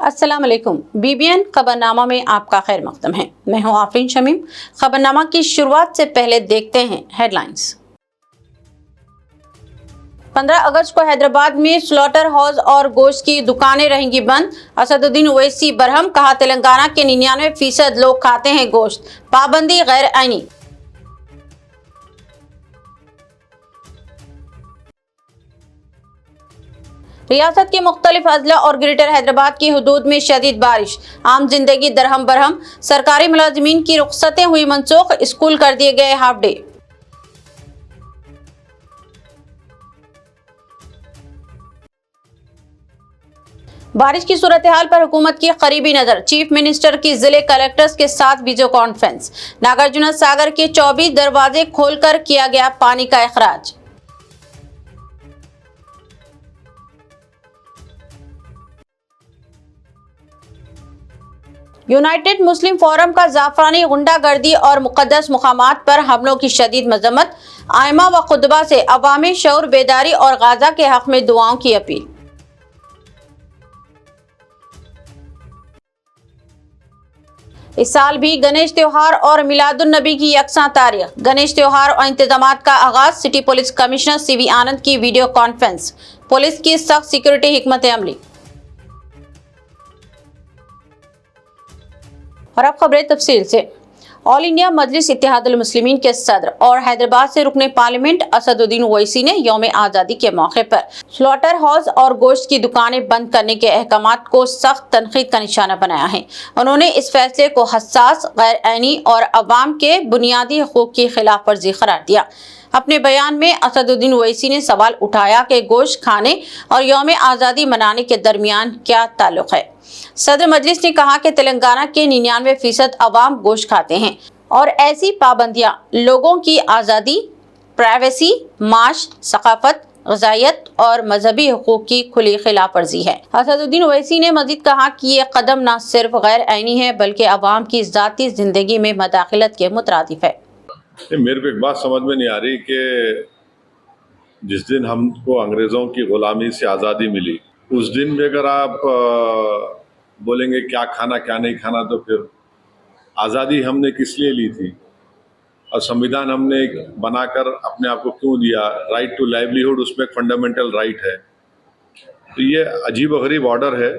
अस्सलाम वालेकुम। BBN खबरनामा में आपका खैर मकदम है। मैं हूं आफरीन शमीम। खबरनामा की शुरुआत से पहले देखते हैं हेडलाइंस। 15 अगस्त को हैदराबाद में स्लॉटर हाउस और गोश्त की दुकानें रहेंगी बंद। असदुद्दीन ओवैसी बरहम, कहा तेलंगाना के 99% लोग खाते हैं गोश्त, पाबंदी गैर आईनी। रियासत के मुख्तलिफ अजला और ग्रेटर हैदराबाद की हुदूद में शदीद बारिश, आम जिंदगी दरहम बरहम। सरकारी मुलाजिमीन की रुख्सतें हुई मनसूख, स्कूल कर दिए गए हाफ डे। बारिश की सूरत हाल पर हुकूमत की करीबी नजर, चीफ मिनिस्टर की जिले कलेक्टर्स के साथ वीडियो कॉन्फ्रेंस। नागार्जुन सागर के 24 दरवाजे खोलकर किया गया पानी का इखराज। यूनाइटेड मुस्लिम फोरम का जाफरानी गुंडागर्दी और मुक़द्दस मुकामात पर हमलों की शदीद मजम्मत। आइमा व खुतबा से अवामी शऊर बेदारी और गाजा के हक में दुआओं की अपील। इस साल भी गणेश त्योहार और मिलादुन नबी की यकसां तारीख। गणेश त्योहार और इंतजामात का आगाज, सिटी पुलिस कमिश्नर CV आनंद की वीडियो कॉन्फ्रेंस। पुलिस की सख्त सिक्योरिटी हिकमत अमली। और अब खबरें तफसील से। ऑल इंडिया मजलिस इत्तेहादुल मुस्लिमीन के सदर और हैदराबाद से रुकने पार्लियामेंट असदुद्दीन ओवैसी ने यौम आज़ादी के मौके पर स्लॉटर हाउस और गोश्त की दुकानें बंद करने के अहकामात को सख्त तनकीद का निशाना बनाया है। उन्होंने इस फैसले को हसास, गैर आईनी और अवाम के बुनियादी हकूक़ की खिलाफ वर्जी करार दिया। अपने बयान में असदुद्दीन ओवैसी ने सवाल उठाया कि गोश्त खाने और यौम आज़ादी मनाने के दरमियान क्या ताल्लुक़ है। सदर मजलिस ने कहा कि तेलंगाना के 99% अवाम गोश्त खाते हैं और ऐसी पाबंदियां लोगों की आज़ादी, प्राइवेसी, माश, सकाफत, ग़िज़ाइयत और मजहबी हुकूक की खुली खिलाफ वर्जी है। असदुद्दीन ओवैसी ने मज़ीद कहा कि ये कदम न सिर्फ गैर आईनी है बल्कि अवाम की ज़ाती ज़िंदगी में मदाखलत के मुतरादिफ है। मेरे को एक बात समझ में नहीं आ रही कि जिस दिन हमको अंग्रेज़ों की ग़ुलामी से आज़ादी मिली, उस दिन भी अगर आप बोलेंगे क्या खाना क्या नहीं खाना, तो फिर आज़ादी हमने किस लिए ली थी और संविधान हमने बनाकर अपने आप को क्यों दिया? राइट टू लाइवलीहुड उसमें एक फंडामेंटल राइट है। तो ये अजीब व गरीब ऑर्डर है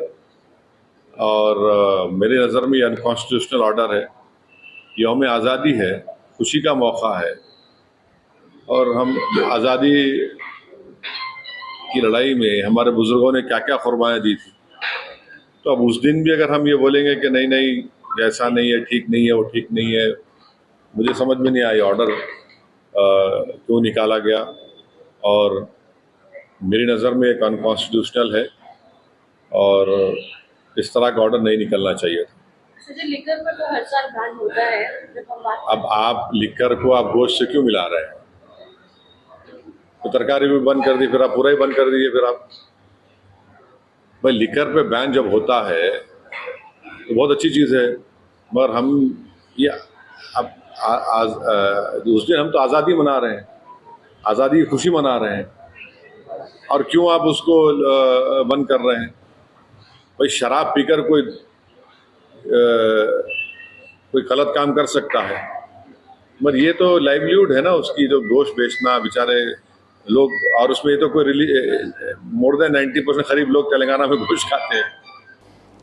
और मेरे नज़र में ये अनकॉन्स्टिट्यूशनल ऑर्डर है। यौम आज़ादी है, खुशी का मौका है और हम आज़ादी की लड़ाई में हमारे बुज़ुर्गों ने क्या क्या कुर्बानियाँ दी थी। तो अब उस दिन भी अगर हम ये बोलेंगे कि नहीं नहीं ऐसा नहीं है, ठीक नहीं है, वो ठीक नहीं है, मुझे समझ में नहीं आया ऑर्डर क्यों निकाला गया और मेरी नज़र में एक अनकॉन्स्टिट्यूशनल है और इस तरह का ऑर्डर नहीं निकलना चाहिए था। लिकर पर तो हर साल बैन होता है, अब आप लिकर को आप गोश्त से क्यों मिला रहे हैं? तो तरकारी भी बंद कर दी, फिर आप पूरा ही बंद कर दीजिए। फिर आप भाई लिकर पे बैन जब होता है तो बहुत अच्छी चीज़ है, मगर हम ये अब उस दिन हम तो आज़ादी मना रहे हैं, आज़ादी की खुशी मना रहे हैं और क्यों आप उसको बंद कर रहे हैं? भाई शराब पीकर कोई गलत काम कर सकता है, मगर ये तो लाइवलीहुड है ना उसकी, जो गोश्त बेचना बेचारे लोग, और उसमें तो कोई मोर देन 90% करीब लोग तेलंगाना में गोश्त खाते हैं।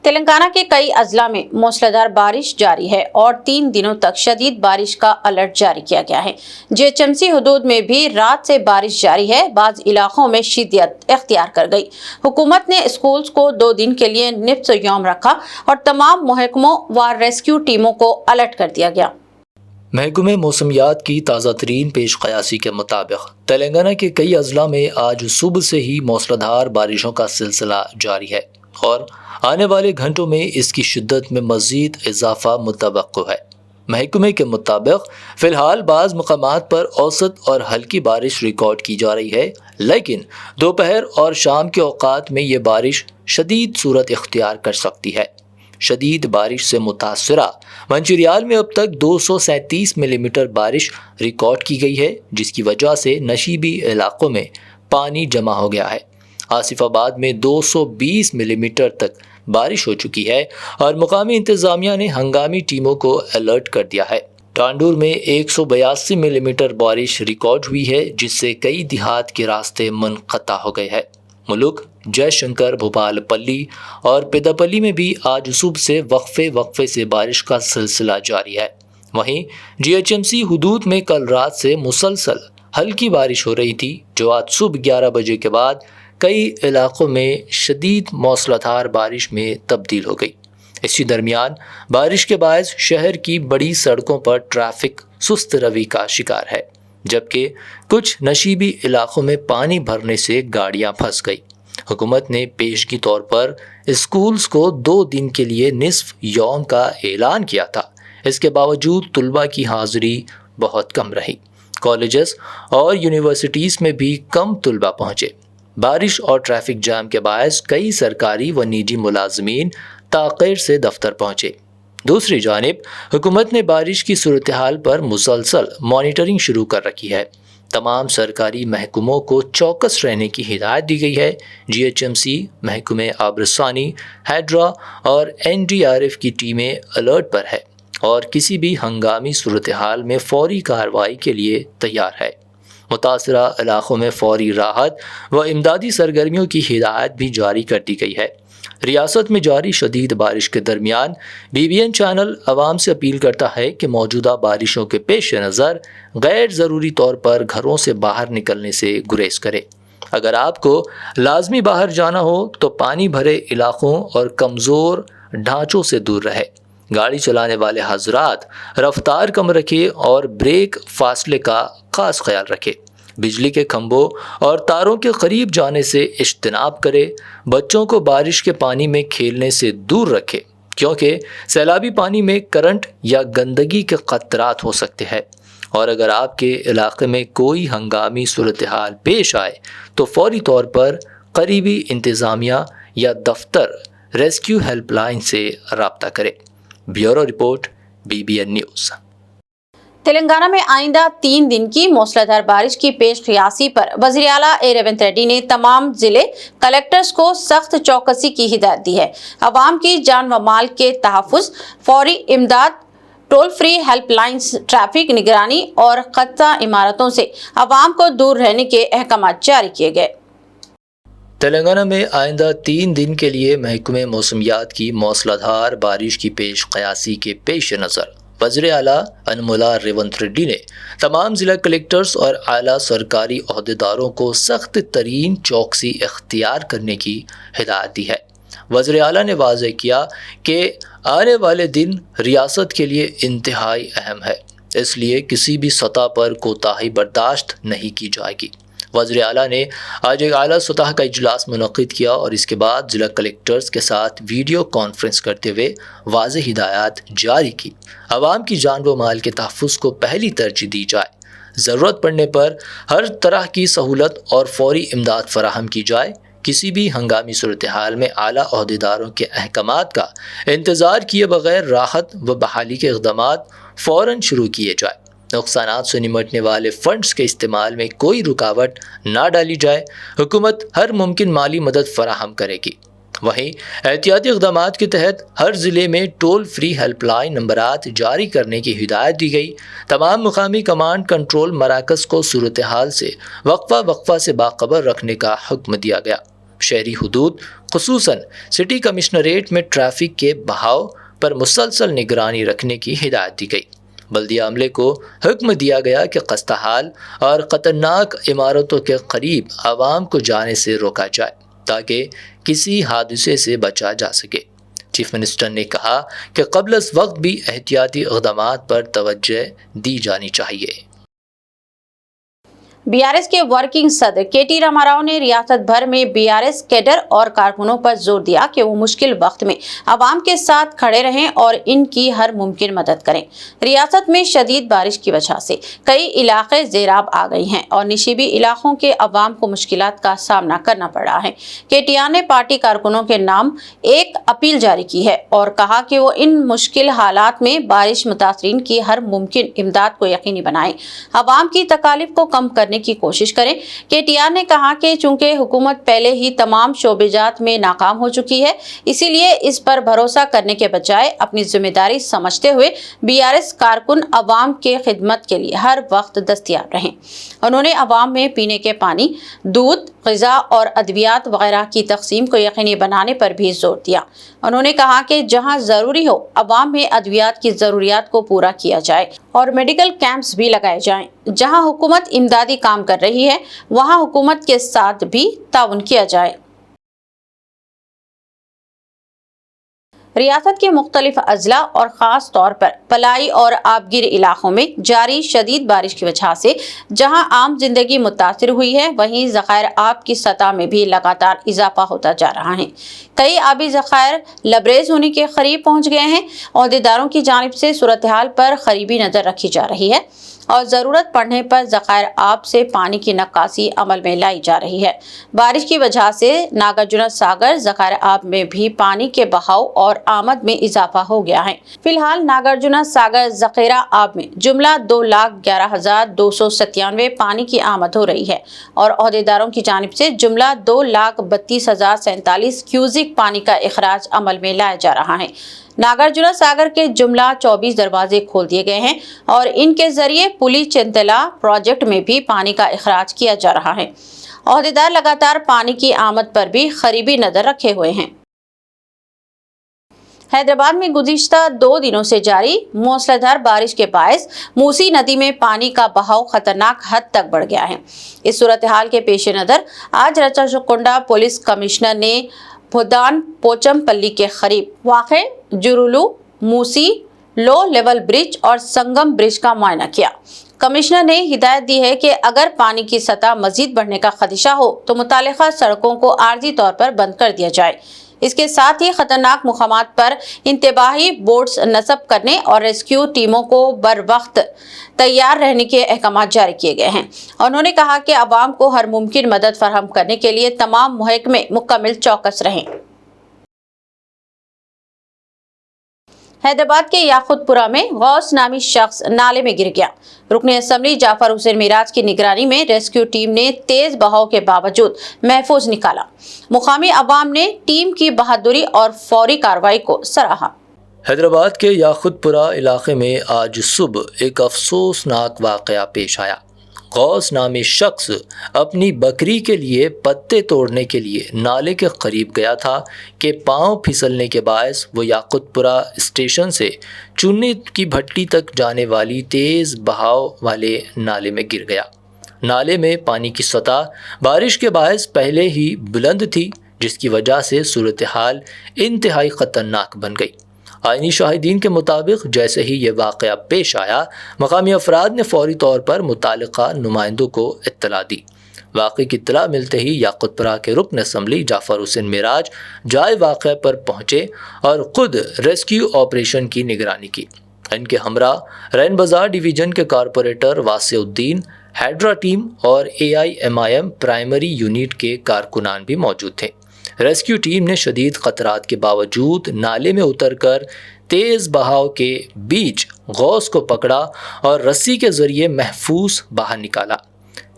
तेलंगाना के कई अजला में मूसलाधार बारिश जारी है और 3 दिनों तक शदीद बारिश का अलर्ट जारी किया गया है। GHMC हुदूद में भी रात से बारिश जारी है, बाज़ इलाकों में शिद्दत इख्तियार कर गई। हुकूमत ने स्कूल्स को 2 दिन के लिए निफ्स यौम रखा और तमाम महकमों व रेस्क्यू टीमों को अलर्ट कर दिया गया। महकमे मौसमियात की ताज़ा तरीन पेश कयासी के मुताबिक तेलंगाना के कई अजला में आज सुबह से ही मूसलाधार बारिशों का सिलसिला जारी है और आने वाले घंटों में इसकी शिद्दत में मज़ीद इजाफा मुतवक्को है। महकमे के मुताबिक फ़िलहाल बाज़ मकामात पर औसत और हल्की बारिश रिकॉर्ड की जा रही है, लेकिन दोपहर और शाम के औकात में ये बारिश शदीद सूरत इख्तियार कर सकती है। शदीद बारिश से मुतासरा मंचिरियाल में अब तक 237 मिलीमीटर बारिश रिकॉर्ड की गई है, जिसकी वजह से नशीबी इलाकों में पानी जमा हो गया है। आसिफाबाद में 220 मिलीमीटर तक بارش ہو چکی ہے اور مقامی انتظامیہ نے ہنگامی ٹیموں کو الرٹ کر دیا ہے۔ ٹانڈور میں 182 ملی میٹر بارش ریکارڈ ہوئی ہے، جس سے کئی دیہات کے راستے منقطع ہو گئے ہیں۔ ملک جے شنکر، بھوپال پلی اور پیداپلی میں بھی آج صبح سے وقفے سے بارش کا سلسلہ جاری ہے۔ وہیں GHMC حدود میں کل رات سے مسلسل ہلکی بارش ہو رہی تھی، جو آج صبح 11 بجے کے بعد کئی علاقوں میں شدید موسلادھار بارش میں تبدیل ہو گئی۔ اسی درمیان بارش کے باعث شہر کی بڑی سڑکوں پر ٹریفک سست روی کا شکار ہے، جبکہ کچھ نشیبی علاقوں میں پانی بھرنے سے گاڑیاں پھنس گئی۔ حکومت نے پیشگی طور پر اسکولز کو 2 دن کے لیے نصف یوم کا اعلان کیا تھا۔ اس کے باوجود طلباء کی حاضری بہت کم رہی۔ کالجز اور یونیورسٹیز میں بھی کم طلباء پہنچے۔ بارش اور ٹریفک جام کے باعث کئی سرکاری و نجی ملازمین تاخیر سے دفتر پہنچے۔ دوسری جانب حکومت نے بارش کی صورتحال پر مسلسل مانیٹرنگ شروع کر رکھی ہے۔ تمام سرکاری محکموں کو چوکس رہنے کی ہدایت دی گئی ہے۔ GHMC، محکمہ آبرسانی، ہیڈرا اور NDRF کی ٹیمیں الرٹ پر ہے اور کسی بھی ہنگامی صورتحال میں فوری کارروائی کے لیے تیار ہے۔ متاثرہ علاقوں میں فوری راحت و امدادی سرگرمیوں کی ہدایت بھی جاری کر دی گئی ہے۔ ریاست میں جاری شدید بارش کے درمیان BBN چینل عوام سے اپیل کرتا ہے کہ موجودہ بارشوں کے پیش نظر غیر ضروری طور پر گھروں سے باہر نکلنے سے گریز کرے۔ اگر آپ کو لازمی باہر جانا ہو تو پانی بھرے علاقوں اور کمزور ڈھانچوں سے دور رہے۔ گاڑی چلانے والے حضرات رفتار کم رکھے اور بریک فاصلے کا خاص خیال رکھے۔ بجلی کے کھمبوں اور تاروں کے قریب جانے سے اجتناب کرے۔ بچوں کو بارش کے پانی میں کھیلنے سے دور رکھے، کیونکہ سیلابی پانی میں کرنٹ یا گندگی کے خطرات ہو سکتے ہیں۔ اور اگر آپ کے علاقے میں کوئی ہنگامی صورتحال پیش آئے تو فوری طور پر قریبی انتظامیہ یا دفتر ریسکیو ہیلپ لائن سے رابطہ کرے۔ Bureau report, BBN news. Telangana میں آئندہ 3 دن کی موسلادھار بارش کی پیش قیاسی پر وزیر اعلیٰ ریونت ریڈی نے تمام ضلع کلکٹرز کو سخت چوکسی کی ہدایت دی ہے۔ عوام کی جان و مال کے تحفظ، فوری امداد، toll free help lines, traffic نگرانی اور قطع عمارتوں سے عوام کو دور رہنے کے احکامات جاری کیے گئے۔ تلنگانہ میں آئندہ 3 دن کے لیے محکمہ موسمیات کی موسلادھار بارش کی پیش قیاسی کے پیش نظر وزیر اعلیٰ انمولا ریونت ریڈی نے تمام ضلع کلکٹرز اور اعلیٰ سرکاری عہدیداروں کو سخت ترین چوکسی اختیار کرنے کی ہدایت دی ہے۔ وزیر اعلیٰ نے واضح کیا کہ آنے والے دن ریاست کے لیے انتہائی اہم ہے، اس لیے کسی بھی سطح پر کوتاہی برداشت نہیں کی جائے گی۔ وزیر اعلیٰ نے آج ایک اعلیٰ سطح کا اجلاس منعقد کیا اور اس کے بعد ضلع کلکٹرز کے ساتھ ویڈیو کانفرنس کرتے ہوئے واضح ہدایات جاری کی۔ عوام کی جان و مال کے تحفظ کو پہلی ترجیح دی جائے، ضرورت پڑنے پر ہر طرح کی سہولت اور فوری امداد فراہم کی جائے۔ کسی بھی ہنگامی صورتحال میں اعلیٰ عہدیداروں کے احکامات کا انتظار کیے بغیر راحت و بحالی کے اقدامات فوراً شروع کیے جائے۔ نقصانات سے نمٹنے والے فنڈز کے استعمال میں کوئی رکاوٹ نہ ڈالی جائے۔ حکومت ہر ممکن مالی مدد فراہم کرے گی۔ وہیں احتیاطی اقدامات کے تحت ہر ضلع میں ٹول فری ہیلپ لائن نمبرات جاری کرنے کی ہدایت دی گئی۔ تمام مقامی کمانڈ کنٹرول مراکز کو صورتحال سے وقفہ سے باخبر رکھنے کا حکم دیا گیا۔ شہری حدود خصوصاً سٹی کمشنریٹ میں ٹریفک کے بہاؤ پر مسلسل نگرانی رکھنے کی ہدایت دی گئی۔ بلدیہ عملے کو حکم دیا گیا کہ خستہ حال اور خطرناک عمارتوں کے قریب عوام کو جانے سے روکا جائے تاکہ کسی حادثے سے بچا جا سکے۔ چیف منسٹر نے کہا کہ قبل از وقت بھی احتیاطی اقدامات پر توجہ دی جانی چاہیے۔ BRS کے ورکنگ صدر KT راما راؤ نے ریاست بھر میں BRS کیڈر اور کارکنوں پر زور دیا کہ وہ مشکل وقت میں عوام کے ساتھ کھڑے رہیں اور ان کی ہر ممکن مدد کریں۔ ریاست میں شدید بارش کی وجہ سے کئی علاقے سیراب آ گئی ہیں اور نشیبی علاقوں کے عوام کو مشکلات کا سامنا کرنا پڑ رہا ہے۔ KTR نے پارٹی کارکنوں کے نام ایک اپیل جاری کی ہے اور کہا کہ وہ ان مشکل حالات میں بارش متاثرین کی ہر ممکن امداد کو یقینی بنائیں۔ عوام کی تکالیف کو کم کرنے करने की कोशिश करें। KTR ने कहा कि चूंकि हुकूमत पहले ही तमाम शोबेजात में नाकाम हो चुकी है, इसीलिए इस पर भरोसा करने के बजाय अपनी जिम्मेदारी समझते हुए BRS कारकुन अवाम के खिदमत के लिए हर वक्त दस्तयाब रहें। उन्होंने अवाम में पीने के पानी, दूध, ग़िज़ा और अद्वियात वगैरह की तक़सीम को यकीनी बनाने पर भी जोर दिया। उन्होंने कहा कि जहां ज़रूरी हो अवाम में अद्वियात की ज़रूरियात को पूरा किया जाए और मेडिकल कैंप्स भी लगाए जाएं। जहां हुकूमत इमदादी काम कर रही है वहां हुकूमत के साथ भी ताउन किया जाए। रियासत के मुख्तलिफ अजला और ख़ास तौर पर पलाई और आबगिर इलाकों में जारी शदीद बारिश की वजह से जहां आम जिंदगी मुतासिर हुई है, वहीं ज़खायर आब की सतह में भी लगातार इजाफा होता जा रहा है। कई आबी ज़खायर लबरेज होने के करीब पहुंच गए हैं। ओहदेदारों की जानिब से सूरत हाल पर करीबी नज़र रखी जा रही है और ज़रूरत पड़ने पर ज़खायर आब से पानी की नक्कासी अमल में लाई जा रही है। बारिश की वजह से नागार्जुन सागर ज़खायर आब में भी पानी के बहाव और आमद में इजाफा हो गया है। फिलहाल नागार्जुन सागर ज़ख़ीरा आब में जुमला 2,11,297 पानी की आमद हो रही है और ओहदेदारों की जानिब से जुमला 2,32,047 क्यूजिक पानी का इखराज अमल में लाया जा रहा है। नागार्जुन सागर के जुमला 24 दरवाजे खोल दिए गए हैं और इनके जरिए पुली चिंतला प्रोजेक्ट में भी पानी का इखराज किया जा रहा है। ओहदेदार लगातार पानी की आमद पर भी करीबी नजर रखे हुए हैं। हैदराबाद में गुज़िश्ता 2 दिनों से जारी मूसलाधार बारिश के बायस मूसी नदी में पानी का बहाव खतरनाक हद तक बढ़ गया है। इस सूरत हाल के पेश नज़र आज रचाशुकुंडा पुलिस कमिश्नर ने भुदान पोचमपल्ली के करीब वाक़े जुरुलू, मूसी, लो लेवल ब्रिज और संगम ब्रिज का मुआयना किया। कमिश्नर ने हिदायत दी है कि अगर पानी की सतह मजीद बढ़ने का खदशा हो तो मुतालिका सड़कों को आर्जी तौर पर बंद कर दिया जाए। इसके साथ ही खतरनाक मुकामात पर इंतबाही बोट्स नस्ब करने और रेस्क्यू टीमों को बर वक्त तैयार रहने के अहकाम जारी किए गए हैं। उन्होंने कहा कि अवाम को हर मुमकिन मदद फराहम करने के लिए तमाम महकमे मुकम्मल चौकस रहें। हैदराबाद के याकुतपुरा में गौस नामी शख्स नाले में गिर गया। रुकने असम्बली जाफर हुसैन मिराज की निगरानी में रेस्क्यू टीम ने तेज बहाव के बावजूद महफूज निकाला। मुकामी अवाम ने टीम की बहादुरी और फौरी कार्रवाई को सराहा। हैदराबाद के याकुतपुरा इलाके में आज सुबह एक अफसोसनाक वाक़या पेश आया। गौस नामी शख्स अपनी बकरी के लिए पत्ते तोड़ने के लिए नाले के करीब गया था कि पांव फिसलने के बायस वो याकुतपुरा स्टेशन से चुन्नी की भट्टी तक जाने वाली तेज़ बहाव वाले नाले में गिर गया। नाले में पानी की सतह बारिश के बायस पहले ही बुलंद थी, जिसकी वजह से सूरत हाल इंतहाई ख़तरनाक बन गई। आइनी शाहिदीन के मुताबिक जैसे ही ये वाक़या पेश आया, मकामी अफराद ने फौरी तौर पर मुतालिका नुमाइंदों को इत्तला दी। वाक़े की इत्तला मिलते ही याकुतपुरा के रुकन असम्बली जाफर हुसैन मिराज जाए वाक़े पर पहुँचे और ख़ुद रेस्क्यू ऑपरेशन की निगरानी की। इनके हमरा रैन बाज़ार डिवीज़न के कारपोरेटर वासिउद्दीन, हैड्रा टीम और AIMIM प्राइमरी यूनिट के कारकुनान भी मौजूद थे। रेस्क्यू टीम ने शदीद ख़तरात के बावजूद नाले में उतरकर तेज़ बहाव के बीच गौस को पकड़ा और रस्सी के ज़रिए महफूज बाहर निकाला।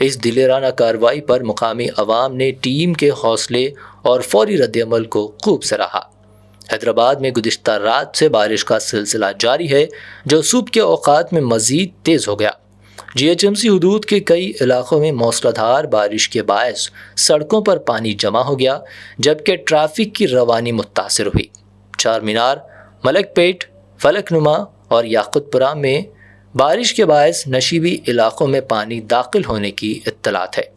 इस दिलेराना कार्रवाई पर मुकामी अवाम ने टीम के हौसले और फौरी रद्दअमल को खूब सराहा। हैदराबाद में गुज़िश्ता रात से बारिश का सिलसिला जारी है, जो सुबह के औक़ात में मज़ीद तेज़ हो गया। GHMC हदूद के कई इलाकों में मौसलाधार बारिश के बायस सड़कों पर पानी जमा हो गया, जबकि ट्रैफिक की रवानी मुतासिर हुई। चार मीनार, मलकपेट, फलकनुमा और याकुतपुरा में बारिश के बायस नशीबी इलाकों में पानी दाखिल होने की इत्तलात है।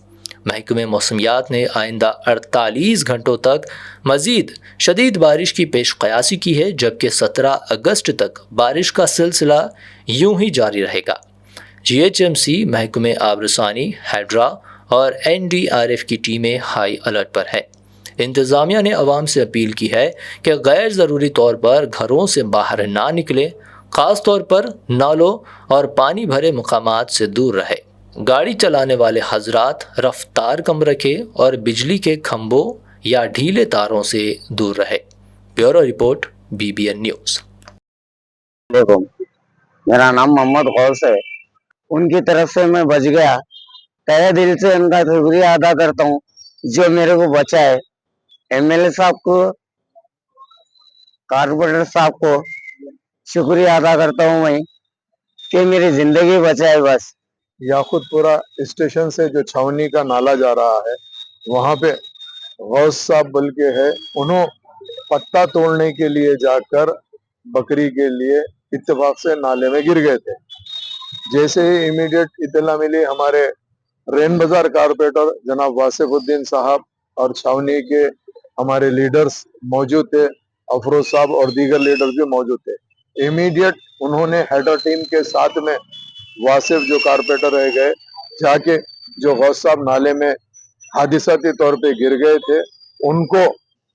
महकमे मौसमियात ने आइंदा 48 घंटों तक मज़ीद शदीद बारिश की पेश क़यासी की है, जबकि 17 अगस्त तक बारिश का सिलसिला यूं ही जारी रहेगा। GHMC, महकमे आबरसानी, हैड्रा और NDRF की टीमें हाई अलर्ट पर है। इंतज़ामिया ने अवाम से अपील की है कि गैर ज़रूरी तौर पर घरों से बाहर ना निकलें, ख़ास तौर पर नालों और पानी भरे मकामात से दूर रहे। गाड़ी चलाने वाले हजरात रफ्तार कम रखें और बिजली के खंभों या ढीले तारों से दूर रहे। Bureau report, BBN news. मेरा नाम मोहम्मद गौस है। उनकी तरफ से मैं बच गया तहे दिल से उनका शुक्रिया अदा करता हूँ जो मेरे को बचा है। एमएलए साहब को, कारपोरेटर साहब को शुक्रिया अदा करता हूँ मैं कि मेरी जिंदगी बचाए। बस याकुतपुरा स्टेशन से जो छावनी का नाला जा रहा है वहाँ पे गौस साहब बोल के है, उन्हों पत्ता तोड़ने के लिए जाकर बकरी के लिए इत्तेफाक से नाले में गिर गए थे। जैसे ही इमीडिएट इत्तला मिली, हमारे रेन बाजार कारपोरेटर जनाब वासिफुद्दीन साहब और छावनी के हमारे लीडर्स मौजूद थे, अफरोज साहब और दीगर लीडर्स भी मौजूद थे। इमीडिएट उन्होंने हेडर टीम के साथ में वासिफ जो कारपोरेटर रह गए, जाके जो गौस साहब नाले में हादिसाती तौर पे गिर गए थे उनको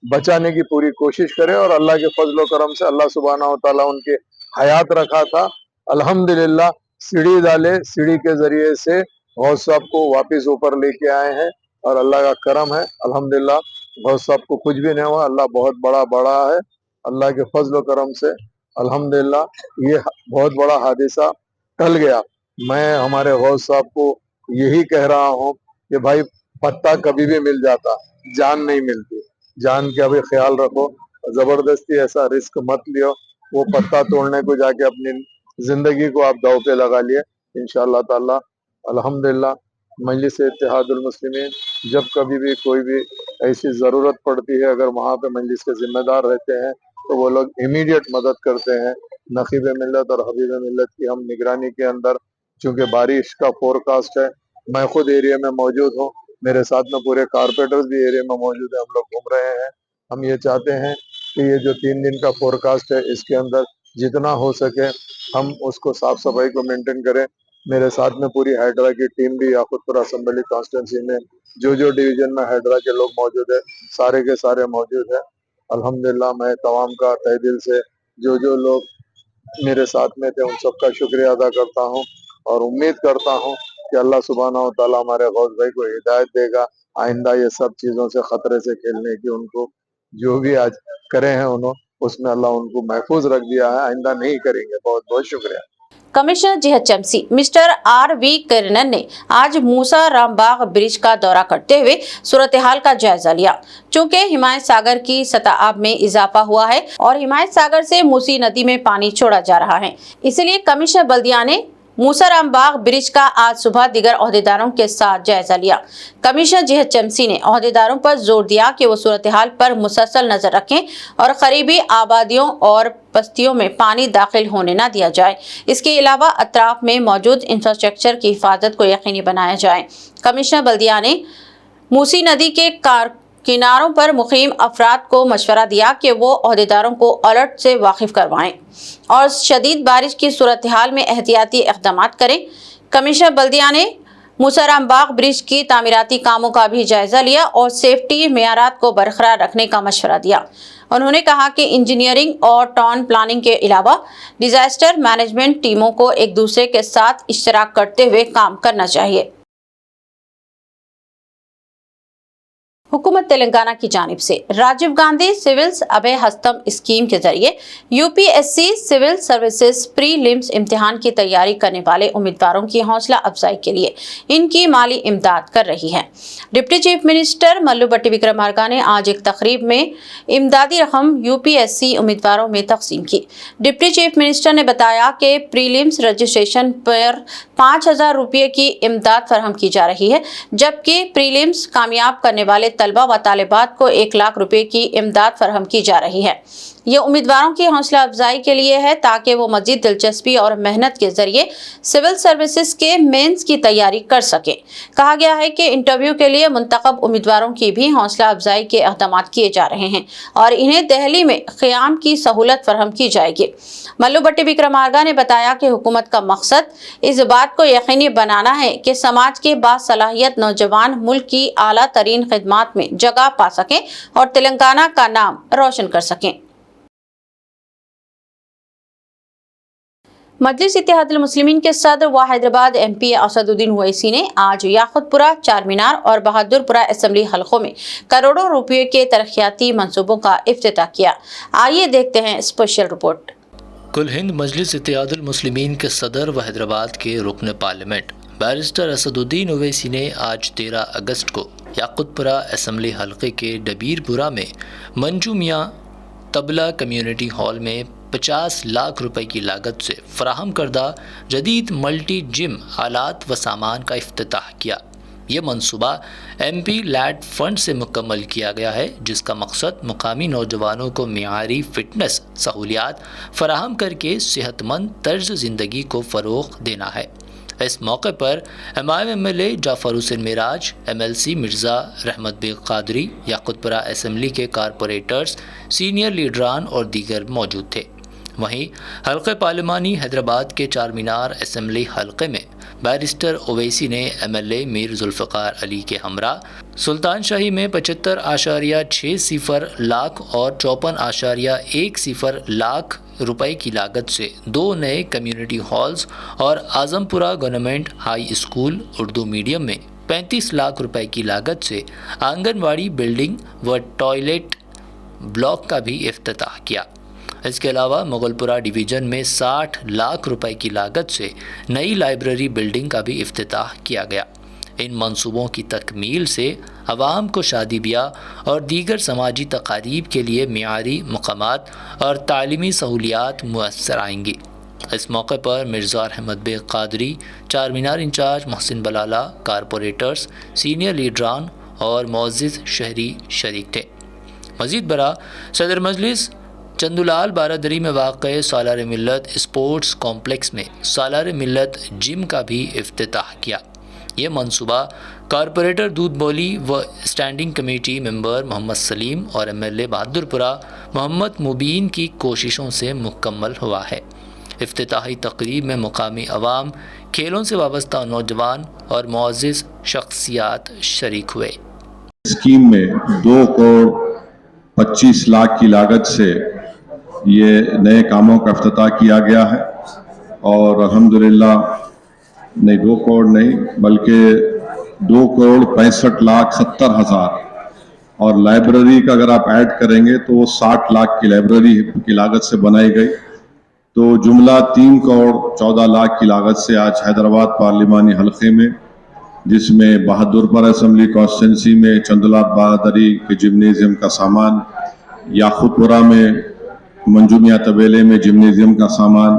बचाने की पूरी कोशिश करे और अल्लाह के फजल करम से अल्लाह सुब्हानहू व तआला उनके हयात रखा था। अल्हम्दुलिल्लाह सीढ़ी डाले, सीढ़ी के जरिए से गौस साहब को वापस ऊपर लेके आए हैं और अल्लाह का करम है। अल्हम्दुलिल्लाह गौस साहब को कुछ भी नहीं हुआ, अल्लाह बहुत बड़ा है। अल्लाह के फजल करम से अल्हम्दुलिल्लाह ये बहुत बड़ा हादिसा टल गया। मैं हमारे गौस साहब को यही कह रहा हूँ कि भाई पत्ता कभी भी मिल जाता, जान नहीं मिलती। जान का भी ख्याल रखो, जबरदस्ती ऐसा रिस्क मत लियो। वो पत्ता तोड़ने को जाके अपनी जिंदगी को आप दाव पे लगा लिए। इंशाअल्लाह ताला अल्हम्दुलिल्लाह मजलिस इत्तेहादुल मुस्लिमीन जब कभी भी कोई भी ऐसी जरूरत पड़ती है, अगर वहाँ पे मजलिस के जिम्मेदार रहते हैं तो वो लोग इमीडिएट मदद करते हैं। नकीब मिल्लत और हबीब मिल्लत की हम निगरानी के अंदर, चूंकि बारिश का फोरकास्ट है, मैं खुद एरिया में मौजूद हूँ, मेरे साथ में पूरे कारपोरेटर्स भी एरिया में मौजूद है, हम लोग घूम रहे हैं। हम ये चाहते हैं कि ये जो 3 दिन का फोरकास्ट है इसके अंदर जितना हो सके हम उसको साफ सफाई को मेंटेन करें। मेरे साथ में पूरी हाइड्रा की टीम भी याकुतपुरा असेंबली कॉन्स्टिट्यूंसी में जो डिवीजन में हाइड्रा के लोग मौजूद है, सारे के सारे मौजूद है। अल्हम्दुलिल्लाह मैं तमाम का तहे दिल से जो लोग मेरे साथ में थे उन सबका शुक्रिया अदा करता हूँ और उम्मीद करता हूँ कि अल्लाह सुब्हानहू व तआला हमारे गौस भाई को हिदायत देगा, आइंदा ये सब चीजों से खतरे से खेलने की। उनको जो भी आज करे हैं उन्होंने उसमें अल्लाह उनको महफूज रख दिया है, आइंदा नहीं करेंगे। बहुत बहुत शुक्रिया। Commissioner GHMC mister R V. Karnan ने आज मूसा रामबाग ब्रिज का दौरा करते हुए सूरत हाल का जायजा लिया। चूंकि हिमायत सागर की सतह में इजाफा हुआ है और हिमायत सागर से मूसी नदी में पानी छोड़ा जा रहा है, इसलिए कमिश्नर बल्दिया ने मूसा रामबाग ब्रिज का आज सुबह दीगर ओहदेदारों के साथ जायजा लिया। कमिश्नर जीएचएमसी ने ओहदेदारों पर जोर दिया कि वो सूरत हाल पर मुसलसल नजर रखें और करीबी आबादियों और बस्तियों में पानी दाखिल होने न दिया जाए। इसके अलावा अतराफ में मौजूद इंफ्रास्ट्रक्चर की हिफाजत को यकीनी बनाया जाए। कमिश्नर बल्दिया ने मूसी नदी के किनारों पर मुकीम अफराद को मशवरा दिया कि वो ओहदेदारों को अलर्ट से वाकिफ करवाएं और शदीद बारिश की सूरत हाल में एहतियाती इक़दाम करें। कमिश्नर बल्दिया ने मूसा रामबाग ब्रिज की तामीराती कामों का भी जायजा लिया और सेफ्टी मेयारात को बरकरार रखने का मशवरा दिया। उन्होंने कहा कि इंजीनियरिंग और टाउन प्लानिंग के अलावा डिजास्टर मैनेजमेंट टीमों को एक दूसरे के साथ इश्तराक करते हुए काम करना चाहिए। हुकूमत तेलंगाना की जानिब से राजीव गांधी सिविल्स अभय हस्तम स्कीम के जरिए यूपीएससी सिविल सर्विसेज प्रीलिम्स इम्तिहान की तैयारी करने वाले उम्मीदवारों की हौसला अफजाई के लिए इनकी माली इमदाद कर रही है। डिप्टी चीफ मिनिस्टर मल्लू भट्टी विक्रमार्का ने आज एक तकरीब में इमदादी रकम यूपीएससी उम्मीदवारों में तकसीम की। डिप्टी चीफ मिनिस्टर ने बताया कि प्रीलिम्स रजिस्ट्रेशन पर 5,000 रुपये की इमदाद फराहम की जा रही है, जबकि प्रीलिम्स कामयाब करने वाले तलबा व तालिबात को 1 लाख रुपए की इमदाद फराहम की जा रही है। ये उम्मीदवारों की हौसला अफजाई के लिए है ताकि वो मजीद दिलचस्पी और मेहनत के जरिए सिविल सर्विसेज के मेंस की तैयारी कर सके। कहा गया है कि इंटरव्यू के लिए मुंतखब उम्मीदवारों की भी हौसला अफजाई के इक़दाम किए जा रहे हैं और इन्हें दहली में क़याम की सहूलत फराहम की जाएगी। मल्लू भट्टी विक्रमार्का ने बताया कि हुकूमत का मकसद इस बात को यकीनी बनाना है कि समाज के बासलाहियत नौजवान मुल्क की आला तरीन खिदमात में जगह पा सकें और तेलंगाना का नाम रोशन कर सकें। मजलिस इत्तेहादुल मुस्लिमीन के सदर व हैदराबाद एमपी असदुद्दीन ओवैसी ने आज याकुतपुरा, चारमीनार और बहादुरपुरा असेंबली हलकों में करोड़ों रुपये के तरक्याती मंसूबों का इफ्तिताह किया। आइए देखते हैं स्पेशल रिपोर्ट। कुल हिंद मजलिस इत्तेहादुल मुस्लिमीन के सदर व हैदराबाद के रुकन पार्लियामेंट बैरिस्टर असदुद्दीन ओवैसी ने आज 13 अगस्त को याकुतपुरा असम्बली हलके के डबीरपुरा में मंजू मियाँ तबला कम्युनिटी हॉल में 50 लाख रुपए की लागत से फराहम करदा जदीद मल्टी जिम आलात व सामान का इफ्तिताह किया। ये मंसूबा MP लैड फंड से मुकम्मल किया गया है, जिसका मकसद मुकामी नौजवानों को मियारी फिटनेस सहूलियात फराहम करके सेहतमंद तर्ज ज़िंदगी को फ़रोग़ देना है। इस मौके पर MIM जाफ़र हुसैन मिराज, MLC मिर्ज़ा रहमत बेग कादरी, याकुतपुरा असम्बली के कारपोरेटर्स, सीनियर लीडरान और दीगर मौजूद थे। वहीं हल्के पार्लिमानी हैदराबाद के चार मीनार असम्बली हल्के में बैरिस्टर ओवैसी ने MLA मीर जुल्फ़िकार अली के हमरा सुल्तान शाही में 75.60 लाख और 54.10 लाख रुपए की लागत से 2 नए कम्युनिटी हॉल्स और Azampura government high school Urdu medium में 35 लाख रुपए की लागत से आंगनवाड़ी बिल्डिंग व टॉयलेट ब्लॉक का भी इफ्तिताह किया। इसके अलावा मुगलपुरा डिवीज़न में 60 लाख रुपए की लागत से नई लाइब्रेरी बिल्डिंग का भी इफ्तिताह किया गया। इन मंसूबों की तकमील से अवाम को शादी ब्याह और दीगर समाजी तकारीब के लिए मियारी मकामात और तालीमी सहूलियात मुयस्सर आएंगी। इस मौके पर मिर्ज़ा रहमत Baig Qadri, Char Minar incharge Mohsin Balala, corporators, senior लीडरान और मुअज़्ज़िज़ शहरी शरीक थे। मज़ीद बरा सदर मजलिस चंदुलाल बारादरी में वाक़े सालार मिल्लत स्पोर्ट्स कॉम्प्लेक्स में सालार मिल्लत जिम का भी इफ्तिताह किया। ये मंसूबा कारपोरेटर दूध बोली व standing committee member Mohammed Saleem और MLA बहादुरपुरा मोहम्मद मुबीन की कोशिशों से मुकम्मल हुआ है। इफ्तिताही तकरीब में मुकामी अवाम, खेलों से वाबस्ता नौजवान और मुअज़्ज़िज़ शख्सियात शरीक हुए। स्कीम में 2 करोड़ 25 लाख की लागत से ये नए कामों का इफ्तिताह किया गया है और अल्हम्दुलिल्लाह नहीं 2 करोड़ नहीं बल्कि 2 करोड़ 65 लाख 70 हज़ार और लाइब्रेरी का अगर आप ऐड करेंगे तो वो 60 लाख की लाइब्रेरी की लागत से बनाई गई। तो जुमला 3 करोड़ 14 लाख की लागत से आज हैदराबाद पार्लिमानी हल्के में, जिसमें बहादुरपुरा असम्बली कॉन्स्टिट्यूंसी में चंदुलाल बारादरी के जिम्नेजियम का सामान, याकुतपुरा में मंजू मियाँ तबेले में जिम्नेजियम का सामान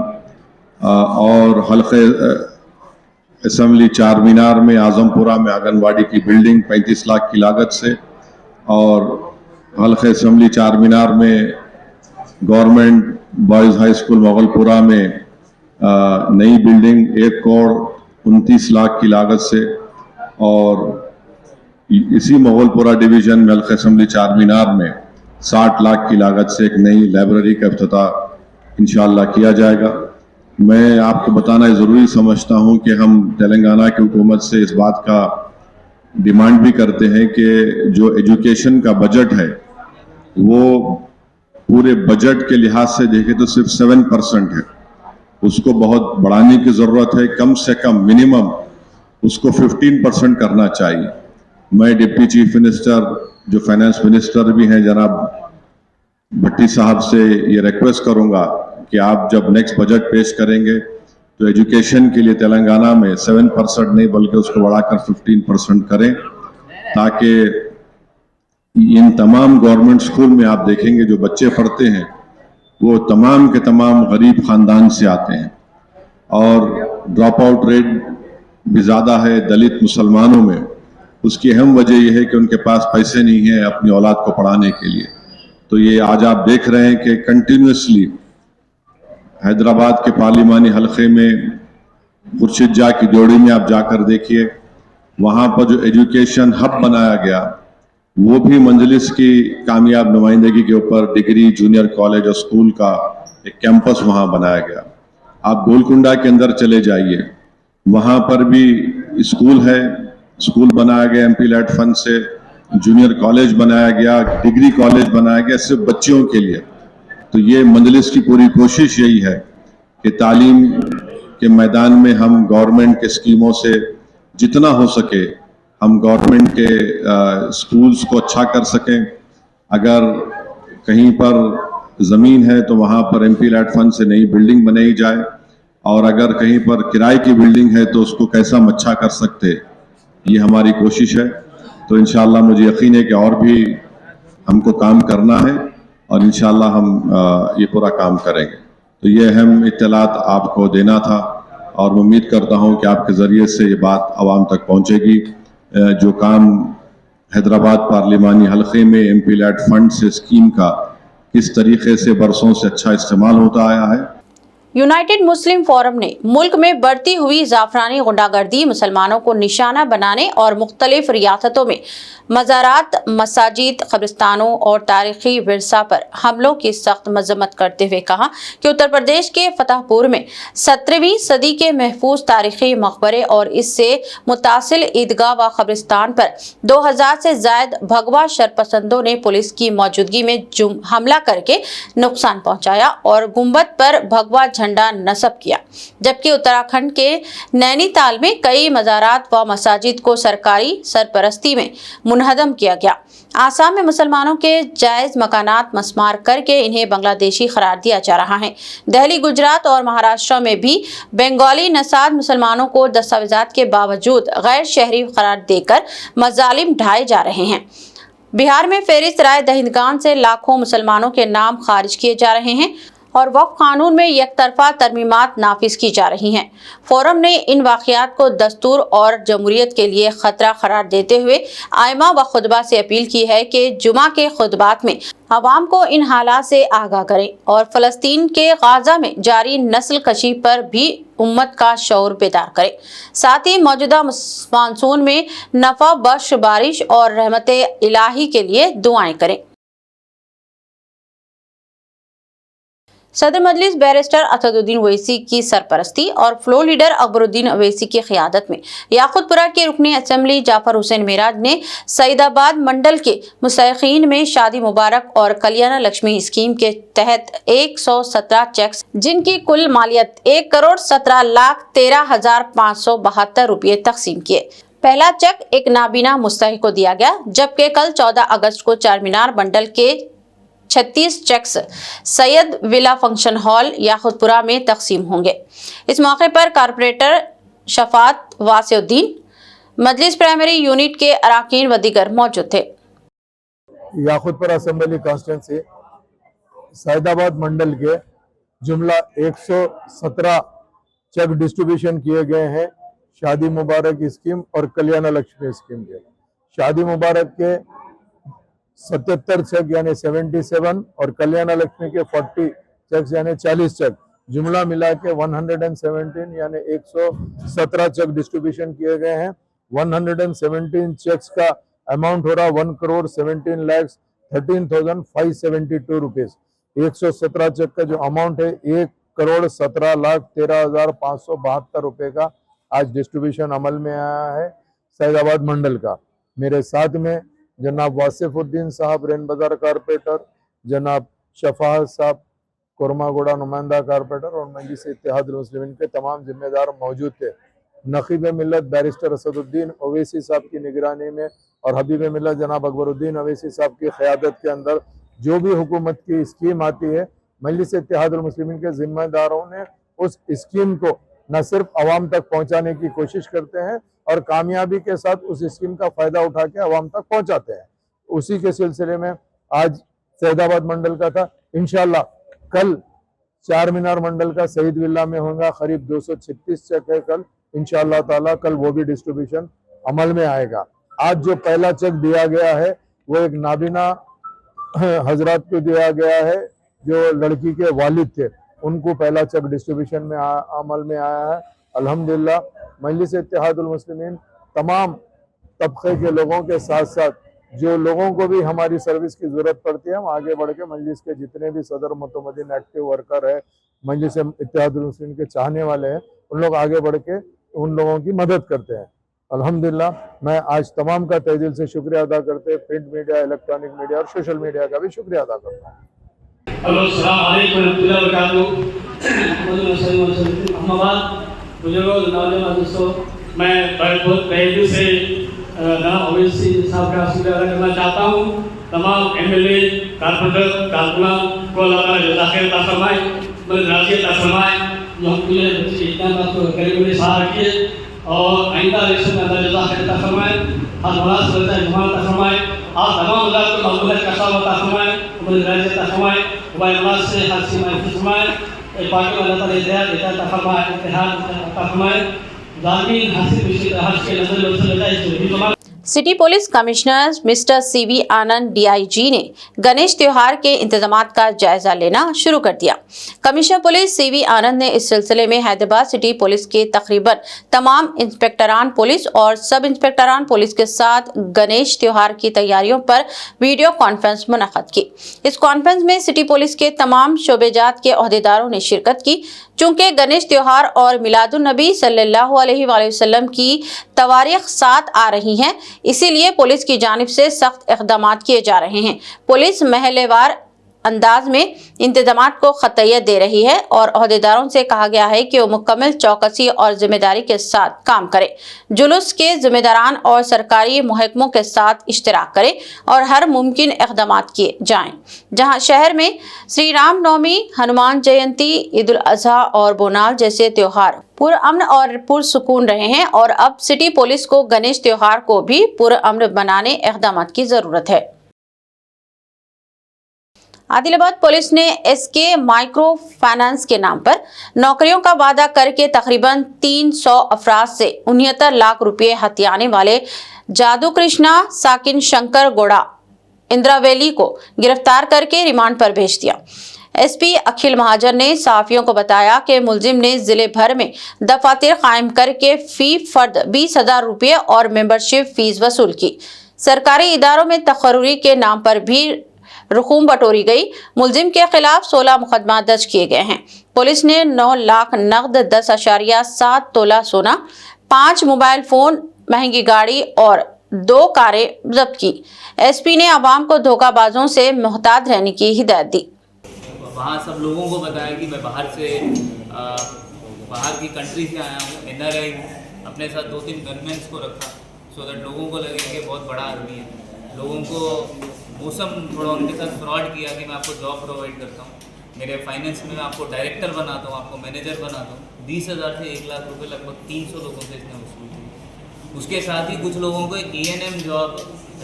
और हल्के असम्बली चार मीनार में आज़मपुरा में आंगनवाड़ी की बिल्डिंग 35 लाख की लागत से और हल्के असम्बली चार मीनार में government boys high school Moghalpura में नई बिल्डिंग 1 करोड़ 29 लाख की लागत से और इसी मोगलपुरा डिवीज़न में हल्के असम्बली चार मीनार में 60 लाख की लागत से एक नई लाइब्रेरी का इफ्तिताह इंशाअल्लाह किया जाएगा। मैं आपको बताना ज़रूरी समझता हूं कि हम तेलंगाना की हुकूमत से इस बात का डिमांड भी करते हैं कि जो एजुकेशन का बजट है वो पूरे बजट के लिहाज से देखें तो सिर्फ 7% है। उसको बहुत बढ़ाने की ज़रूरत है, कम से कम मिनिमम उसको 15% करना चाहिए। मैं डिप्टी चीफ मिनिस्टर जो फाइनेंस मिनिस्टर भी हैं जनाब भट्टी साहब से ये रिक्वेस्ट करूंगा कि आप जब नेक्स्ट बजट पेश करेंगे तो एजुकेशन के लिए तेलंगाना में 7% नहीं बल्कि उसको बढ़ाकर 15% करें, ताकि इन तमाम गवर्नमेंट स्कूल में आप देखेंगे जो बच्चे पढ़ते हैं वो तमाम के तमाम गरीब ख़ानदान से आते हैं और ड्रॉप आउट रेट भी ज़्यादा है दलित मुसलमानों में। उसकी अहम वजह यह है कि उनके पास पैसे नहीं है अपनी औलाद को पढ़ाने के लिए। तो ये आज आप देख रहे हैं कि कंटिन्यूसली हैदराबाद के पार्लिमानी हलके में खुर्शीद जा की जोड़ी में आप जाकर देखिए, वहाँ पर जो एजुकेशन हब बनाया गया वो भी मंजलिस की कामयाब नुमाइंदगी के ऊपर डिग्री जूनियर कॉलेज और स्कूल का एक कैंपस वहाँ बनाया गया। आप गोलकुंडा के अंदर चले जाइए, वहाँ पर भी स्कूल है, स्कूल बनाया गया MP लैड फंड से, जूनियर कॉलेज बनाया गया, डिग्री कॉलेज बनाया गया सिर्फ बच्चियों के लिए। तो ये मंजलिस की पूरी कोशिश यही है कि तालीम के मैदान में हम गवर्नमेंट के स्कीमों से जितना हो सके हम गवर्नमेंट के स्कूल्स को अच्छा कर सकें। अगर कहीं पर ज़मीन है तो वहाँ पर MP लैड फंड से नई बिल्डिंग बनाई जाए। اور اگر کہیں پر کرائے کی بلڈنگ ہے تو اس کو کیسا ہم اچھا کر سکتے، یہ ہماری کوشش ہے. تو انشاءاللہ مجھے یقین ہے کہ اور بھی ہم کو کام کرنا ہے اور انشاءاللہ ہم یہ پورا کام کریں گے. تو یہ اہم اطلاعات آپ کو دینا تھا اور میں امید کرتا ہوں کہ آپ کے ذریعے سے یہ بات عوام تک پہنچے گی. جو کام حیدرآباد پارلیمانی حلقے میں ایم پی لیڈ فنڈ سے اسکیم کا کس طریقے سے برسوں سے اچھا استعمال ہوتا آیا ہے. یونائٹڈ مسلم فورم نے ملک میں بڑھتی ہوئی زعفرانی غنڈہ گردی، مسلمانوں کو نشانہ بنانے اور مختلف ریاستوں میں مزارات، مساجد، قبرستانوں اور تاریخی ورثہ پر حملوں کی سخت مذمت کرتے ہوئے کہا کہ اتر پردیش کے فتح پور میں 17ویں صدی کے محفوظ تاریخی مقبرے اور اس سے متصل عیدگاہ و قبرستان پر 2000 سے زائد بھگوا شرپسندوں نے پولیس کی موجودگی میں حملہ کر کے نقصان پہنچایا اور گنبد پر بھگوا جھنڈا نصب کیا، جبکہ اتراکھنڈ کے نینی تال میں کئی مزارات و مساجد کو سرکاری سرپرستی میں منہدم کیا گیا. آسام میں مسلمانوں کے جائز مکانات مسمار کر کے انہیں بنگلہ دیشی قرار دیا جا رہا ہے. دہلی، گجرات اور مہاراشٹر میں بھی بنگالی نژاد مسلمانوں کو دستاویزات کے باوجود غیر شہری قرار دے کر مظالم ڈھائے جا رہے ہیں. بہار میں فہرست رائے دہندگان سے لاکھوں مسلمانوں کے نام خارج کیے جا رہے ہیں اور وقف قانون میں یک طرفہ ترمیمات نافذ کی جا رہی ہیں. فورم نے ان واقعات کو دستور اور جمہوریت کے لیے خطرہ قرار دیتے ہوئے ائمہ و خطبہ سے اپیل کی ہے کہ جمعہ کے خطبات میں عوام کو ان حالات سے آگاہ کریں اور فلسطین کے غزہ میں جاری نسل کشی پر بھی امت کا شعور بیدار کریں. ساتھ ہی موجودہ مانسون میں نفع بخش بارش اور رحمت الہی کے لیے دعائیں کریں. صدر مجلس بیرسٹر اسد الدین اویسی کی سرپرستی اور فلور لیڈر اکبر الدین اویسی کی قیادت میں یاقوت پورہ کے رکن اسمبلی جعفر حسین معراج نے سعید آباد منڈل کے مستحقین میں شادی مبارک اور کلیانہ لکشمی اسکیم کے تحت 117 چیکس جن کی کل مالیت 1,17,13,572 روپے تقسیم کیے. پہلا چیک ایک نابینا مستحق کو دیا گیا، جبکہ کل 14 اگست کو چار مینار منڈل کے 36 چیکس سید ولا فنکشن ہال یاقوت پورہ میں تقسیم ہوں گے. اس موقع پر کارپوریٹر شفاعت واسع الدین، مجلس پرائمری یونٹ کے اراکین و دیگر موجود تھے. یاقوت پورہ اسمبلی کانسٹیٹنسی سعید آباد منڈل کے جملہ 117 چیک ڈسٹریبیوشن کیے گئے ہیں شادی مبارک اسکیم اور کلیانہ لکشمی اسکیم کے. شادی مبارک کے 77 چیک یعنی 77 اور کلیانہ لکشمی کے 40 چیکس یعنی 40 چیک جملہ ملا کے 117 یعنی 117 چیک ڈسٹریبیوشن کیے گئے ہیں. 117 چیکس کا اماؤنٹ ہو رہا 1,17,13,572 روپیز. 117 چیک کا جو اماؤنٹ ہے 1,17,13,572 روپے کا آج ڈسٹریبیوشن عمل میں آیا ہے سعید آباد منڈل کا. میرے ساتھ میں جناب واصف الدین صاحب رین بازار کارپوریٹر، جناب شفاعت صاحب کورما گوڑا نمائندہ کارپوریٹر اور مجلس اتحاد المسلمین کے تمام ذمہ دار موجود تھے. نقیب ملت بیرسٹر اسد الدین اویسی صاحب کی نگرانی میں اور حبیب ملت جناب اکبر الدین اویسی صاحب کی قیادت کے اندر جو بھی حکومت کی اسکیم آتی ہے مجلس اتحاد المسلمین کے ذمہ داروں نے اس اسکیم کو نہ صرف عوام تک پہنچانے کی کوشش کرتے ہیں اور کامیابی کے ساتھ اس اسکیم کا فائدہ اٹھا کے عوام تک پہنچاتے ہیں. اسی کے سلسلے میں آج سعید آباد منڈل کا تھا. انشاءاللہ کل چار مینار منڈل کا سعید ولا میں ہوگا. قریب 236 چیک ہے کل انشاءاللہ تعالی. کل وہ بھی ڈسٹریبیوشن عمل میں آئے گا. آج جو پہلا چیک دیا گیا ہے وہ ایک نابینا حضرات کو دیا گیا ہے جو لڑکی کے والد تھے، ان کو پہلا چیک ڈسٹریبیوشن میں عمل میں آیا ہے. الحمدللہ مجلس اتحاد المسلمین تمام طبقے کے لوگوں کے ساتھ ساتھ جو لوگوں کو بھی ہماری سروس کی ضرورت پڑتی ہے ہم آگے بڑھ کے مجلس کے جتنے بھی صدر متمدن ایکٹیو ورکر ہے، مجلس اتحاد المسلمین کے چاہنے والے ہیں، ان لوگ آگے بڑھ کے ان لوگوں کی مدد کرتے ہیں. الحمدللہ میں آج تمام کا تہ دل سے شکریہ ادا کرتے پرنٹ میڈیا، الیکٹرانک میڈیا اور سوشل میڈیا کا بھی شکریہ ادا کرتا ہوں. السلام علیکم ورحمۃ اللہ وبرکاتہ. بزرگوں، نوجوان دوستوں، میں بہت تہ دل سے جناب اویسی صاحب کا شکریہ ادا کرنا چاہتا ہوں. تمام ایم ایل اے، کارپوریٹر، کارکنان کو اللہ تعالیٰ جزاک خیر عطا فرمائے، راضی عطا فرمائے. जो हमको ये बच्चे इतना बात को करीब में सहारा किए और आइंदा इलेक्शन में अल्लाह जज़ा खैर अता फरमाए, हर मुराद से बचाए जुमान अता फरमाए, आप तमाम औलाद को मक़बूलियत का साथ अता फरमाए, उम्र दराज अता फरमाए, खुदा अल्लाह से हर सीमा हिफ्ज़ फरमाए, पाक में अल्लाह ताला हिदायत अता फरमाए, इत्तेहाद अता फरमाए, ज़ालिमीन हासिल बिशी हर के नज़र में उसे लगाए जो भी तमाम city police commissioner mister CV Anand DIG ने गणेश त्योहार के इंतजामात का जायजा लेना शुरू कर दिया। कमिश्नर पुलिस सीवी आनंद ने इस सिलसिले में हैदराबाद सिटी पुलिस के तकरीबन तमाम इंस्पेक्टरान पुलिस और सब इंस्पेक्टरान पुलिस के साथ गणेश त्योहार की तैयारियों पर वीडियो कॉन्फ्रेंस मुनक्कद की। इस कॉन्फ्रेंस में सिटी पुलिस के तमाम शोबेजात के ओहदेदारों ने शिरकत की। चूंकि गणेश त्योहार और मिलादुन नबी सल्लल्लाहु अलैहि वसल्लम की तवारीख साथ आ रही हैं, इसीलिए पुलिस की जानिब से सख्त इक़दामात किए जा रहे हैं। पुलिस महल्लेवार अंदाज में इंतजामात को खतयत दे रही है और ओहदेदारों से कहा गया है कि वो मुकम्मल चौकसी और जिम्मेदारी के साथ काम करें। जुलूस के जिम्मेदारान और सरकारी महकमों के साथ इश्तराक करें और हर मुमकिन इक़दामात किए जाएं। जहां शहर में श्री राम नवमी, हनुमान जयंती, ईद उल अज़हा और बोनाल जैसे त्योहार पुरअमन और पुरसुकून रहे हैं और अब सिटी पुलिस को गणेश त्योहार को भी पुरअमन बनाने इक़दामात की जरूरत है। आदिलाबाद पुलिस ने एसके माइक्रो फाइनेंस के नाम पर नौकरियों का वादा करके तकरीबन 300 अफराद से 69 लाख रुपए हथियाने वाले जादू कृष्णा साकिन शंकर गोड़ा इंद्रावेली को गिरफ्तार करके रिमांड पर भेज दिया। एसपी अखिल महाजन ने सहाफियों को बताया कि मुलजिम ने जिले भर में दफातर कायम करके फी फर्द 20,000 रुपये और मेंबरशिप फीस वसूल की। सरकारी इदारों में तकर्री के नाम पर भी रकूम बटोरी गई। मुलजिम के खिलाफ 16 मुकदमा दर्ज किए गए हैं। पुलिस ने 9 लाख नकद, 10.7 तोला सोना, 5 मोबाइल फोन, महंगी गाड़ी और 2 कारें जब्त की। एसपी ने आवाम को धोखाबाजों से मुहतात रहने की हिदायत दी। वहाँ सब लोगों को बताया कि मैं बाहर की कंट्री से आया हूँ, NRI हूँ। अपने साथ 2-3 गनमैन्स को रखा सो दैट लोगों को लगे कि बहुत बड़ा आदमी है। लोगों को मौसम थोड़ा उनके साथ फ्रॉड किया कि मैं आपको जॉब प्रोवाइड करता हूँ, मेरे फाइनेंस में मैं आपको डायरेक्टर बनाता हूँ, आपको मैनेजर बनाता हूँ। 20,000 से 1 लाख रुपए लगभग 300 लोगों से इसने वसूल किए। उसके साथ ही कुछ लोगों को ENM जॉब,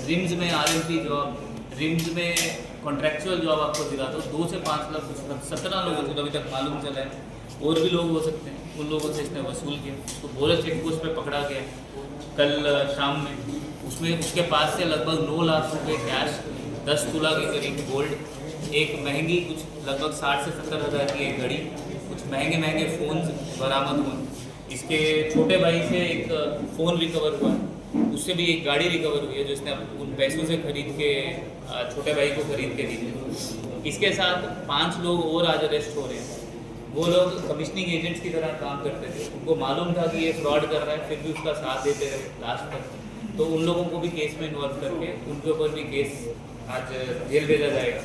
रिम्स में RMP जॉब, रिम्स में कॉन्ट्रेक्चुअल जॉब आपको दिलाता हूँ। 2 से 5 लाख 17 लोगों को अभी तक मालूम चला है, और भी लोग हो सकते हैं। उन लोगों से इसने वसूल किया। उसको बोले चेक पोस्ट पर पकड़ा गया कल शाम में। उसमें उसके पास से लगभग 9 लाख रुपये कैश, 10 तोला के करीब गोल्ड, एक महंगी कुछ लगभग 60 से 70 हज़ार की एक घड़ी, कुछ महंगे फ़ोन्स बरामद हुए। इसके छोटे भाई से एक फ़ोन रिकवर हुआ, उससे भी एक गाड़ी रिकवर हुई है जो इसने उन पैसों से खरीद के छोटे भाई को खरीद के दी है। इसके साथ 5 लोग और आज अरेस्ट हो रहे हैं। वो लोग कमिश्निंग एजेंट्स की तरह काम करते थे। उनको मालूम था कि ये फ्रॉड कर रहा है, फिर भी उसका साथ देते रहे लास्ट तक। तो उन लोगों को भी केस में इन्वॉल्व करके उनके ऊपर भी केस आज जेल भेजा जाएगा।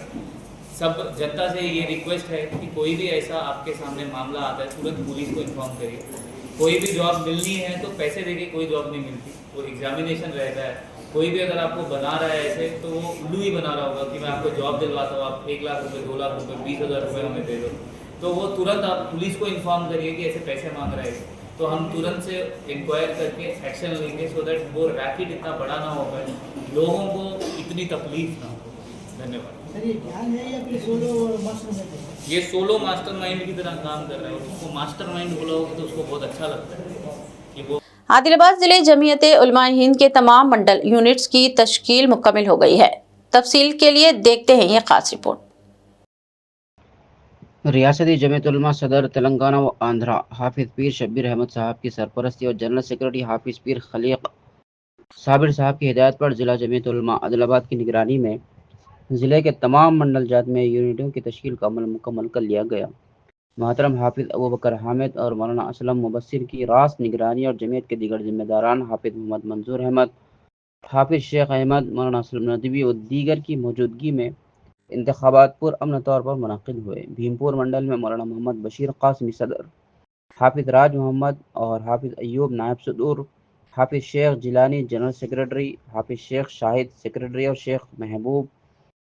सब जनता से ये रिक्वेस्ट है कि कोई भी ऐसा आपके सामने मामला आता है तुरंत पुलिस को इन्फॉर्म करिए। कोई भी जॉब मिलनी है तो पैसे देके कोई जॉब नहीं मिलती, वो एग्जामिनेशन रहता है। कोई भी अगर आपको बना रहा है ऐसे तो वो उल्लू ही बना रहा होगा कि मैं आपको जॉब दिलवाता हूँ, आप 1 लाख रुपये, 2 लाख रुपये, 20,000 रुपये हमें दे दो। तो वो तुरंत आप पुलिस को इन्फॉर्म करिए कि ऐसे पैसे मांग रहे हैं, तो हम तुरंत से इंक्वायर करके एक्शन लेंगे सो दैट वो रैकेट इतना बड़ा ना हो पाए, लोगों को इतनी तकलीफ ना हो। धन्यवाद। ये सोलो मास्टरमाइंड की तरह काम कर रहा है, और उसको मास्टरमाइंड बोलोगे तो उसको बहुत अच्छा लगता है कि वो। आदिलाबाद जिले जमीयत उलमाए हिंद के तमाम मंडल यूनिट्स की तश्कील मुकम्मल हो गई है। तफसील के लिए देखते हैं ये खास रिपोर्ट। रियासती जमीयत उलमा सदर तेलंगाना व आंध्रा हाफिज पीर शब्बीर अहमद साहब की सरपरस्ती और जनरल सेक्रेटरी हाफिज पीर खलीक साबिर साहब की हिदायत पर जिला जमीयत उलमा आदिलाबाद की निगरानी में ज़िले के तमाम मंडल जात में यूनिटों की तश्कील का अमल मुकम्मल कर लिया गया। मोहतरम हाफिज अबू बकर हामिद और मौलाना असलम मुबस्सिर की रास निगरानी और जमीयत के दीगर जिम्मेदारान हाफिज मोहम्मद मंजूर अहमद, हाफिज शेख अहमद, मौलाना असलम नदवी और दीगर की मौजूदगी में इंतखाबात पुरअमन तौर पर मुनक़िद हुए। भीमपुर मंडल में मौलाना मोहम्मद बशीर कासमी सदर, हाफिज राज मोहम्मद और हाफिज अयूब नायब सदूर, हाफिज शेख जिलानी जनरल सेक्रेटरी, हाफिज शेख शाहिद सेक्रेटरी और शेख महबूब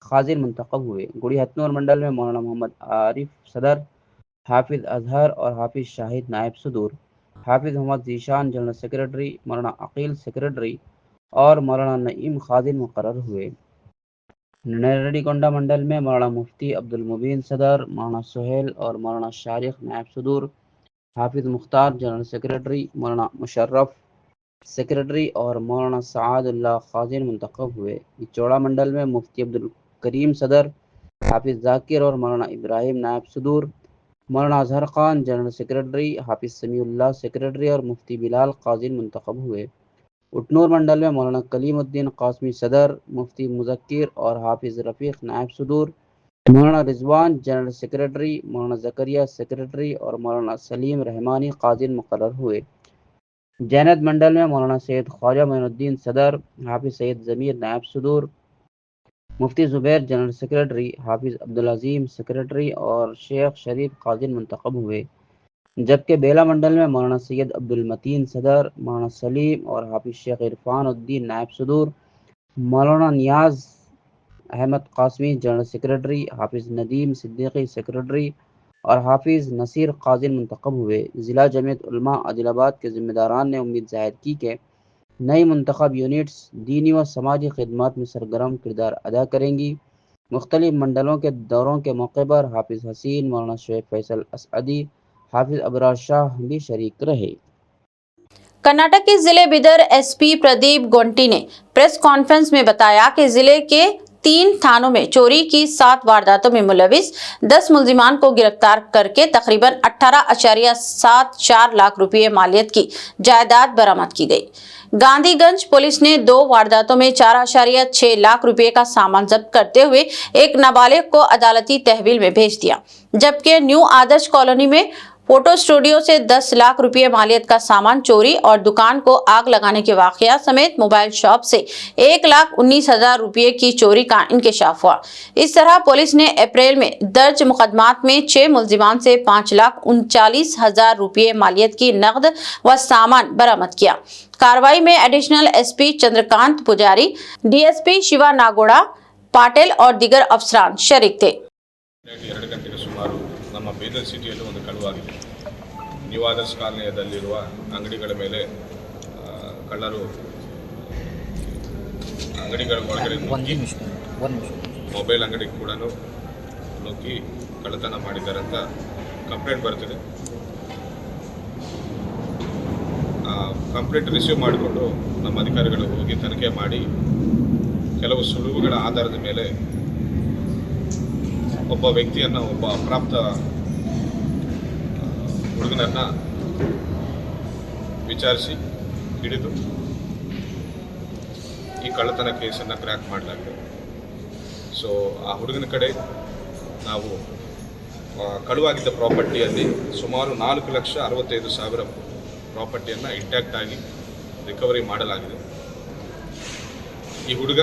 खाजिर मुंतखब हुए। गुड़ी हथनूर मंडल में मौलाना मोहम्मद आरिफ सदर, हाफिज अजहर और हाफिज शाहिद नायब सदूर, हाफिज मोहम्मद जीशान जनरल सेक्रेटरी, मौलाना अकील सेक्रेटरी और मौलाना नईम खादिन मुकर्रर हुए। नेरेडीगोंडा मंडल में मौलाना मुफ्ती अब्दुल मुबीन सदर, मौलाना सुहेल और मौलाना शारिक नायब सदूर, हाफिज मुख्तार जनरल सेक्रेटरी, मौलाना मुशर्रफ सेक्रेटरी और मौलाना सआदुल्लाह खाजिन मुंतखब हुए। इचौड़ा मंडल में मुफ्ती अब्दुल करीम सदर, हाफिज जाकिर और मौलाना इब्राहिम नायब सदूर, मौलाना अजहर खान जनरल सेक्रेटरी, हाफिज समीउल्लाह सेक्रेटरी और मुफ्ती बिलाल काजिन मुंतखब हुए। उटनूर मंडल में मौलाना कलीमुद्दीन कासमी सदर, मुफ्ती मुजक्किर और हाफिज रफ़ीक नायब सदूर, मौलाना रिजवान जनरल सेक्रेटरी, मौलाना ज़करिया सेक्रेटरी और मौलाना सलीम रहमानी काजिन मुकर्रर हुए। जैनत मंडल में मौलाना सैयद ख्वाजा मोइनुद्दीन सदर, हाफिज सैयद ज़मीर नायब सदूर, मुफ्ती ज़ुबैर जनरल सेक्रेटरी, हाफिज अब्दुल अज़ीम सेक्रेटरी और शेख शरीफ काजिन मुंतखब हुए। जबकि बेला मंडल में मौलाना सैयद अब्दुल मतीन सदर, मौलाना सलीम और हाफिज शेख इरफान उद्दीन नायब सदूर, मौलाना नियाज अहमद कासमी जनरल सेक्रेटरी, हाफिज नदीम सिद्दीकी सेक्रेटरी और हाफिज नसीर काजिन मुंतखब हुए। ज़िला जमीयत उलमा आदिलाबाद के ज़िम्मेदारान ने उम्मीद ज़ाहिर की कि नई मुंतखब यूनिट्स दीनी व समाजी खिदमत में सरगर्म किरदार अदा करेंगी। मुख्तलिफ मंडलों के दौरों के मौके पर हाफिज हसीन, मौलाना शुएब फैसल असअदी, हाफिज अबरार शाह भी शरीक रहे। कर्नाटक के जिले बिदर एसपी प्रदीप गोंटी ने प्रेस कॉन्फ्रेंस में बताया कि जिले के 3 थानों में चोरी की 7 वारदातों में मुलविस 10 मुल्जिमान को गिरफ्तार करके तकरीबन 18.74 लाख रुपए मालियत की जायदाद बरामद की गई। गांधीगंज पुलिस ने 2 वारदातों में 4.6 लाख रुपए का सामान जब्त करते हुए एक नाबालिग को अदालती तहवील में भेज दिया, जबकि न्यू आदर्श कॉलोनी में फोटो स्टूडियो से 10 लाख रुपए मालियत का सामान चोरी और दुकान को आग लगाने के वाकया समेत मोबाइल शॉप से 1,19,000 रुपए की चोरी का इंकशाफ हुआ। इस तरह पुलिस ने अप्रैल में दर्ज मुकदमात में 6 मुल्जिमान से 5,39,000 रुपए मालियत की नकद व सामान बरामद किया। कार्रवाई में एडिशनल एसपी चंद्रकांत पुजारी, डीएसपी शिवा नागोड़ा पाटिल और दीगर अफसरान शरीक थे। 2 ಗಂಟೆಗೆ ಸುಮಾರು ನಮ್ಮ ಬೀದರ್ ಸಿಟಿಯಲ್ಲಿ ಒಂದು ಕಳುವಾಗಿದೆ. ನ್ಯೂ ಆದರ್ಸ್ ಕಾಲನಿಯದಲ್ಲಿರುವ ಅಂಗಡಿಗಳ ಮೇಲೆ ಕಳ್ಳರು ಅಂಗಡಿಗಳ ಒಳಗಡೆ ನುಗ್ಗಿ ಮೊಬೈಲ್ ಅಂಗಡಿ ಕೂಡ ನುಗ್ಗಿ ಕಳ್ಳತನ ಮಾಡಿದ್ದಾರೆ ಅಂತ ಕಂಪ್ಲೇಂಟ್ ಬರ್ತಿದೆ. ಕಂಪ್ಲೇಂಟ್ ರಿಸೀವ್ ಮಾಡಿಕೊಂಡು ನಮ್ಮ ಅಧಿಕಾರಿಗಳು ಹೋಗಿ ತನಿಖೆ ಮಾಡಿ ಕೆಲವು ಸುಳುವುಗಳ ಆಧಾರದ ಮೇಲೆ ಒಬ್ಬ ವ್ಯಕ್ತಿಯನ್ನು, ಒಬ್ಬ ಅಪ್ರಾಪ್ತ ಹುಡುಗನನ್ನು ವಿಚಾರಿಸಿ ಹಿಡಿದು ಈ ಕಳ್ಳತನ ಕೇಸನ್ನು ಕ್ರ್ಯಾಕ್ ಮಾಡಲಾಗಿದೆ. ಸೊ ಆ ಹುಡುಗನ ಕಡೆ ನಾವು ಕಳುವಾಗಿದ್ದ ಪ್ರಾಪರ್ಟಿಯಲ್ಲಿ ಸುಮಾರು 4,65,000 ಪ್ರಾಪರ್ಟಿಯನ್ನು ಇಂಟ್ಯಾಕ್ಟ್ ಆಗಿ ರಿಕವರಿ ಮಾಡಲಾಗಿದೆ. ಈ ಹುಡುಗ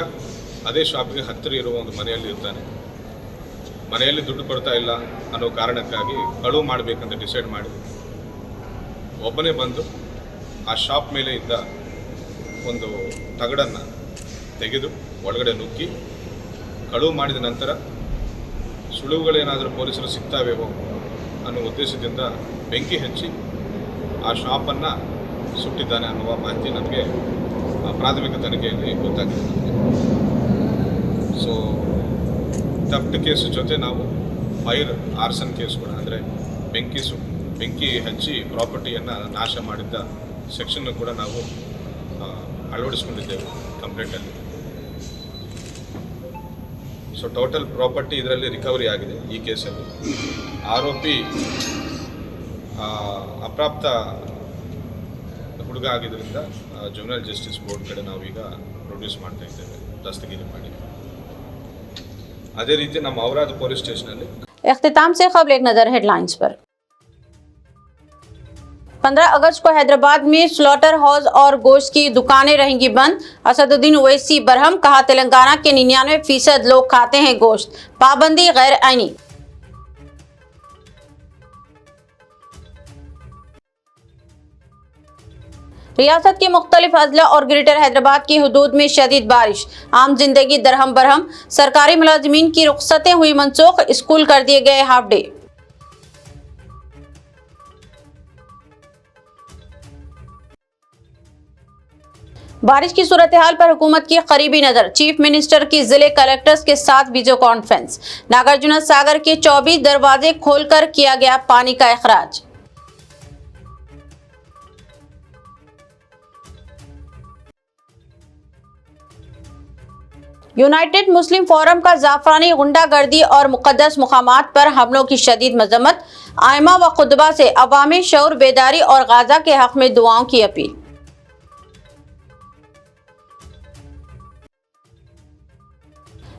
ಅದೇ ಶಾಪಿಗೆ ಹತ್ತಿರ ಇರುವ ಒಂದು ಮನೆಯಲ್ಲಿ ಇರ್ತಾನೆ. ಮನೆಯಲ್ಲಿ ದುಡ್ಡು ಕೊಡ್ತಾ ಇಲ್ಲ ಅನ್ನೋ ಕಾರಣಕ್ಕಾಗಿ ಕಳುವು ಮಾಡಬೇಕಂತ ಡಿಸೈಡ್ ಮಾಡಿ ಒಬ್ಬನೇ ಬಂದು ಆ ಶಾಪ್ ಮೇಲೆ ಇದ್ದ ಒಂದು ತಗಡನ್ನು ತೆಗೆದು ಒಳಗಡೆ ನುಗ್ಗಿ ಕಳುವು ಮಾಡಿದ ನಂತರ ಸುಳುವುಗಳೇನಾದರೂ ಪೊಲೀಸರು ಸಿಗ್ತಾವೇವೋ ಅನ್ನೋ ಉದ್ದೇಶದಿಂದ ಬೆಂಕಿ ಹಚ್ಚಿ ಆ ಶಾಪನ್ನು ಸುಟ್ಟಿದ್ದಾನೆ ಅನ್ನುವ ಮಾಹಿತಿ ನಮಗೆ ಪ್ರಾಥಮಿಕ ತನಿಖೆಯಲ್ಲಿ ಗೊತ್ತಾಗಿದೆ. ಸೊ ಥೆಫ್ಟ್ ಕೇಸ್ ಜೊತೆ ನಾವು ಫೈರ್ ಆರ್ಸನ್ ಕೇಸ್ ಕೂಡ, ಅಂದರೆ ಬೆಂಕಿ ಹಚ್ಚಿ ಪ್ರಾಪರ್ಟಿಯನ್ನು ನಾಶ ಮಾಡಿದ್ದ ಸೆಕ್ಷನ್ನು ಕೂಡ ನಾವು ಅಳವಡಿಸ್ಕೊಂಡಿದ್ದೇವೆ ಕಂಪ್ಲೇಂಟಲ್ಲಿ. ಸೊ ಟೋಟಲ್ ಪ್ರಾಪರ್ಟಿ ಇದರಲ್ಲಿ ರಿಕವರಿ ಆಗಿದೆ ಈ ಕೇಸಲ್ಲಿ. ಆರೋಪಿ ಅಪ್ರಾಪ್ತ ಹುಡುಗ ಆಗಿದ್ದರಿಂದ ಜುವೆನೈಲ್ ಜಸ್ಟಿಸ್ ಬೋರ್ಡ್ ಕಡೆ ನಾವೀಗ ಪ್ರೊಡ್ಯೂಸ್ ಮಾಡ್ತಾ ಇದ್ದೇವೆ ದಸ್ತಗಿರಿ ಮಾಡಿ. ಅದೇ ರೀತಿ ನಮ್ಮ ಔರಾದ್ ಪೊಲೀಸ್ ಸ್ಟೇಷನಲ್ಲಿ इख्तिताम से खबर एक नजर हेडलाइंस पर। 15 अगस्त को हैदराबाद में स्लॉटर हाउस और गोश्त की दुकानें रहेंगी बंद। असदुद्दीन ओवैसी बरहम, कहा तेलंगाना के 99% लोग खाते हैं गोश्त, पाबंदी गैर आईनी। रियासत के मुख्तलिफ अजला और ग्रेटर हैदराबाद की हुदूद में शदीद बारिश, आम जिंदगी दरहम बरहम। सरकारी मुलाजिमीन की रुख्सतें हुई मनसूख, स्कूल कर दिए गए हाफ डे। बारिश की सूरत हाल पर हुकूमत की करीबी नजर, चीफ मिनिस्टर की जिले कलेक्टर्स के साथ वीडियो कॉन्फ्रेंस। नागार्जुन सागर के 24 दरवाजे खोलकर किया गया पानी का इखराज। यूनाइटेड मुस्लिम फोरम का जाफरानी गुंडागर्दी और मुकद्दस मुकामात पर हमलों की शदीद मजम्मत। आइमा व खुतबा से अवामी शऊर बेदारी और गाजा के हक में दुआओं की अपील।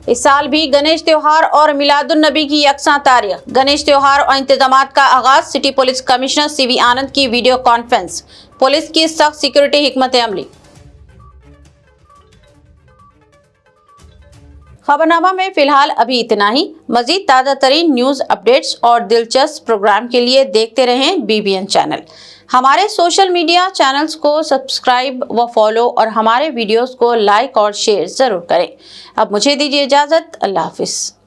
इस साल भी गणेश त्योहार और मिलादुन नबी की यकसा तारीख। गणेश त्योहार और इंतजामात का आगाज। सिटी पुलिस कमिश्नर सीवी आनंद की वीडियो कॉन्फ्रेंस। पुलिस की सख्त सिक्योरिटी हिकमत अमली। खबरनामा में फिलहाल अभी इतना ही। मजीद ताज़ा तरीन न्यूज़ अपडेट्स और दिलचस्प प्रोग्राम के लिए देखते रहें BBN चैनल। हमारे सोशल मीडिया चैनल्स को सब्सक्राइब व फॉलो और हमारे वीडियोस को लाइक और शेयर ज़रूर करें। अब मुझे दीजिए इजाज़त। अल्लाह हाफिज़।